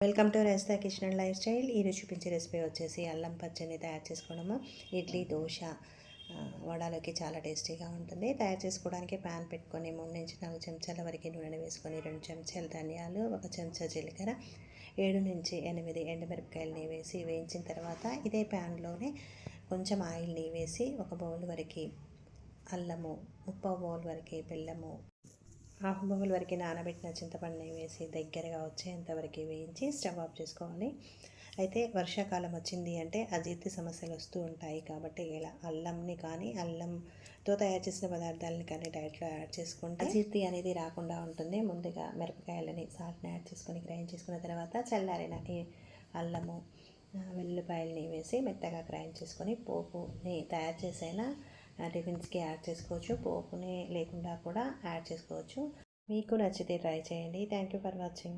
Welcome to Resta kitchen and lifestyle. ఈరోజు చూపించే recipe వచ్చేసి అల్లం పచ్చడిని తయారు చేసుకోవడము. ఇడ్లీ, దోశ, వడలోకి చాలా టేస్టీగా ఉంటుంది. తయారు చేసుకోవడానికి ప్యాన్ పెట్టుకొని 3-4 చెంచాల వరకు నూనె వేసుకొని 2 చెంచాల ధనియాలు, 1 చెంచా జీలకర్ర, 7-8 ఎండుమిరపకాయలని వేసి వేయించిన తర్వాత ఇదే ప్యాన్లోనే కొంచెం ఆయిల్ని వేసి 1 బౌల్ వరకు అల్లము, 3/4 బౌల్ వరకు బెల్లము, 1/2 బౌల్ వరకు నానబెట్టిన చింతపండుని వేసి దగ్గరగా వచ్చేంతవరకు వేయించి స్టవ్ ఆఫ్ చేసుకోవాలి. అయితే వర్షాకాలం వచ్చింది అంటే అజీర్తి సమస్యలు వస్తూ ఉంటాయి. కాబట్టి ఇలా అల్లంని కానీ అల్లంతో తయారు చేసిన పదార్థాలని కానీ డైట్లో యాడ్ చేసుకుంటే అజీర్తి అనేది రాకుండా ఉంటుంది. ముందుగా మిరపకాయలని సాల్ట్ని యాడ్ చేసుకొని గ్రైండ్ చేసుకున్న తర్వాత చల్లారిన ఈ అల్లము, వెల్లుల్లిపాయలని వేసి మెత్తగా గ్రైండ్ చేసుకొని పోపుని తయారు చేసైనా టిఫిన్స్కి యాడ్ చేసుకోవచ్చు. పోపుని లేకుండా కూడా యాడ్ చేసుకోవచ్చు. మీకు నచ్చితే ట్రై చేయండి. Thank you for watching.